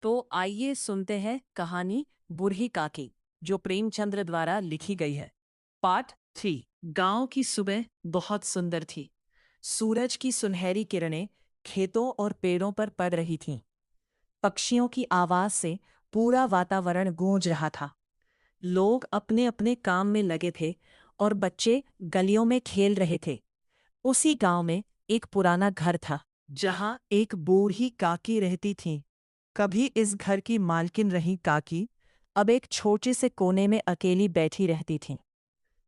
तो आइए सुनते हैं कहानी बूढ़ी काकी, जो प्रेमचंद्र द्वारा लिखी गई है। पार्ट 3। गांव की सुबह बहुत सुंदर थी। सूरज की सुनहरी किरणें खेतों और पेड़ों पर पड़ रही थीं। पक्षियों की आवाज से पूरा वातावरण गूंज रहा था। लोग अपने अपने काम में लगे थे और बच्चे गलियों में खेल रहे थे। उसी गांव में एक पुराना घर था, जहां एक बूढ़ी काकी रहती थी। कभी इस घर की मालकिन रही काकी अब एक छोटे से कोने में अकेली बैठी रहती थीं।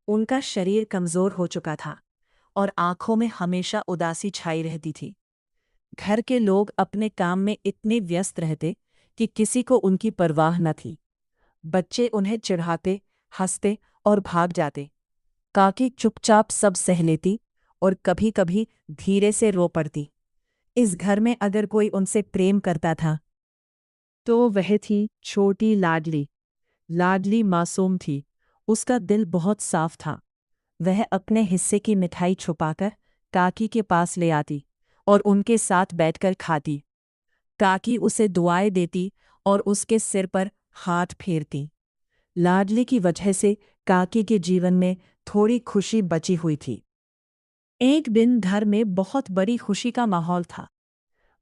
उनका शरीर कमजोर हो चुका था और आंखों में हमेशा उदासी छाई रहती थी। घर के लोग अपने काम में इतने व्यस्त रहते कि किसी को उनकी परवाह न थी। बच्चे उन्हें चिढ़ाते, हंसते और भाग जाते। काकी चुपचाप सब सह लेती और कभी-कभी धीरे से रो पड़ती। इस घर में अगर कोई उनसे प्रेम करता था तो वह थी छोटी लाडली। लाडली मासूम थी। उसका दिल बहुत साफ था। वह अपने हिस्से की मिठाई छुपाकर काकी के पास ले आती और उनके साथ बैठकर खाती। काकी उसे दुआएं देती और उसके सिर पर हाथ फेरती। लाडली की वजह से काकी के जीवन में थोड़ी खुशी बची हुई थी। एक दिन घर में बहुत बड़ी खुशी का माहौल था।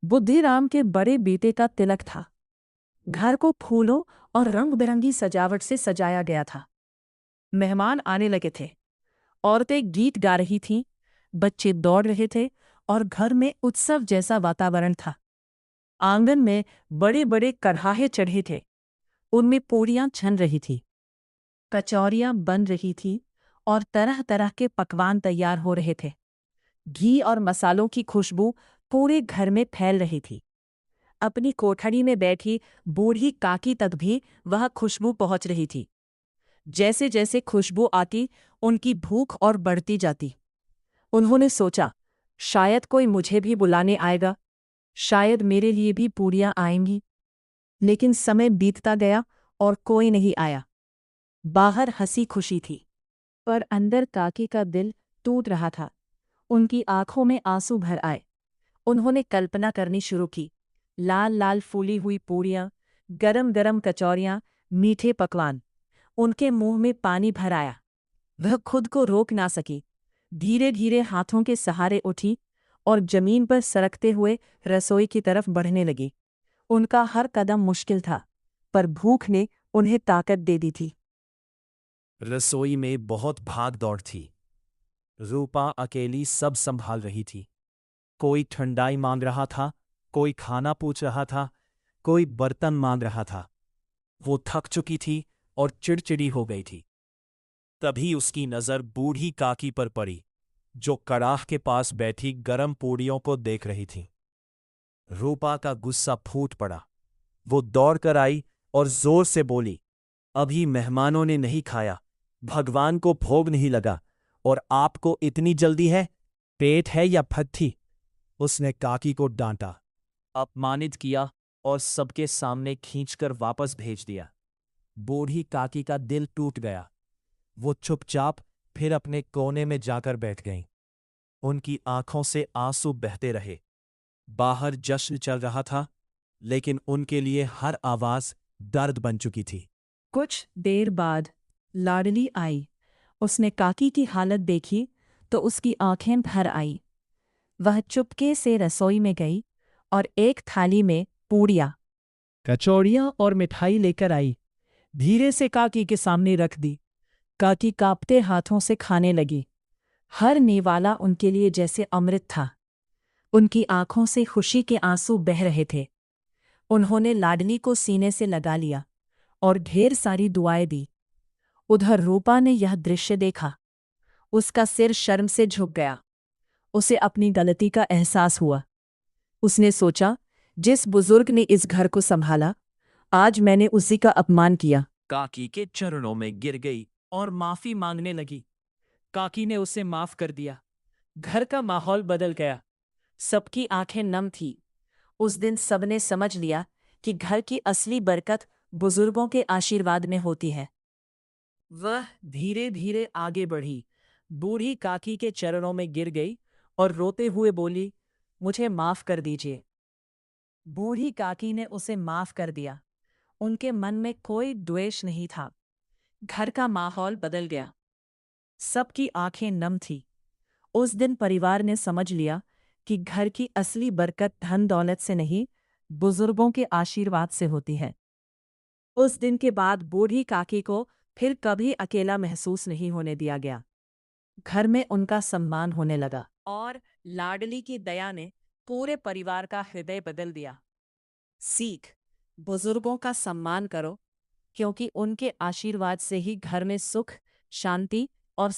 बुद्धिराम के बड़े बेटे का तिलक था। घर को फूलों और रंग बिरंगी सजावट से सजाया गया था। मेहमान आने लगे थे। औरतें गीत गा रही थीं, बच्चे दौड़ रहे थे और घर में उत्सव जैसा वातावरण था। आंगन में बड़े बड़े कढ़ाहे चढ़े थे। उनमें पूरियां छन रही थी, कचौरियां बन रही थी और तरह तरह के पकवान तैयार हो रहे थे। घी और मसालों की खुशबू पूरे घर में फैल रही थी। अपनी कोठरी में बैठी बूढ़ी काकी तक भी वह खुशबू पहुंच रही थी। जैसे जैसे खुशबू आती, उनकी भूख और बढ़ती जाती। उन्होंने सोचा, शायद कोई मुझे भी बुलाने आएगा, शायद मेरे लिए भी पूरियां आएंगी। लेकिन समय बीतता गया और कोई नहीं आया। बाहर हंसी खुशी थी, पर अंदर काकी का दिल टूट रहा था। उनकी आंखों में आंसू भर आए। उन्होंने कल्पना करनी शुरू की। लाल लाल फूली हुई पूरियां, गरम गरम कचौरियां, मीठे पकवान। उनके मुंह में पानी भर आया। वह खुद को रोक ना सकी। धीरे धीरे हाथों के सहारे उठी और जमीन पर सरकते हुए रसोई की तरफ बढ़ने लगी। उनका हर कदम मुश्किल था, पर भूख ने उन्हें ताकत दे दी थी। रसोई में बहुत भाग दौड़ थी। रूपा अकेली सब संभाल रही थी। कोई ठंडाई मांग रहा था, कोई खाना पूछ रहा था, कोई बर्तन मांग रहा था। वो थक चुकी थी और चिड़चिड़ी हो गई थी। तभी उसकी नजर बूढ़ी काकी पर पड़ी, जो कड़ाह के पास बैठी गरम पूड़ियों को देख रही थी। रूपा का गुस्सा फूट पड़ा। वो दौड़कर आई और जोर से बोली, अभी मेहमानों ने नहीं खाया, भगवान को भोग नहीं लगा और आपको इतनी जल्दी है? पेट है या फट्ठी? उसने काकी को डांटा, अपमानित किया और सबके सामने खींचकर वापस भेज दिया। बूढ़ी काकी का दिल टूट गया। वो चुपचाप फिर अपने कोने में जाकर बैठ गईं। उनकी आंखों से आंसू बहते रहे। बाहर जश्न चल रहा था, लेकिन उनके लिए हर आवाज दर्द बन चुकी थी। कुछ देर बाद लाडली आई। उसने काकी की हालत देखी तो उसकी आंखें भर आई। वह चुपके से रसोई में गई और एक थाली में पूड़ियाँ, कचौड़ियाँ और मिठाई लेकर आई। धीरे से काकी के सामने रख दी। काकी कांपते हाथों से खाने लगी। हर निवाला उनके लिए जैसे अमृत था। उनकी आंखों से खुशी के आंसू बह रहे थे। उन्होंने लाडली को सीने से लगा लिया और ढेर सारी दुआएं दी। उधर रूपा ने यह दृश्य देखा। उसका सिर शर्म से झुक गया। उसे अपनी गलती का एहसास हुआ। उसने सोचा, जिस बुजुर्ग ने इस घर को संभाला, आज मैंने उसी का अपमान किया। काकी के चरणों में गिर गई और माफी मांगने लगी। काकी ने उसे माफ कर दिया। घर का माहौल बदल गया। सबकी आंखें नम थी। उस दिन सबने समझ लिया कि घर की असली बरकत बुजुर्गों के आशीर्वाद में होती है। वह धीरे धीरे आगे बढ़ी, बूढ़ी काकी के चरणों में गिर गई और रोते हुए बोली, मुझे माफ कर दीजिए। बूढ़ी काकी ने उसे माफ कर दिया। उनके मन में कोई द्वेष नहीं था। घर का माहौल बदल गया। सबकी आंखें नम थी। उस दिन परिवार ने समझ लिया कि घर की असली बरकत धन दौलत से नहीं, बुजुर्गों के आशीर्वाद से होती है। उस दिन के बाद बूढ़ी काकी को फिर कभी अकेला महसूस नहीं होने दिया गया। घर में उनका सम्मान होने लगा और लाडली की दया ने पूरे परिवार का हृदय बदल दिया। सीख: बुजुर्गों का सम्मान करो, क्योंकि उनके आशीर्वाद से ही घर में सुख, शांति और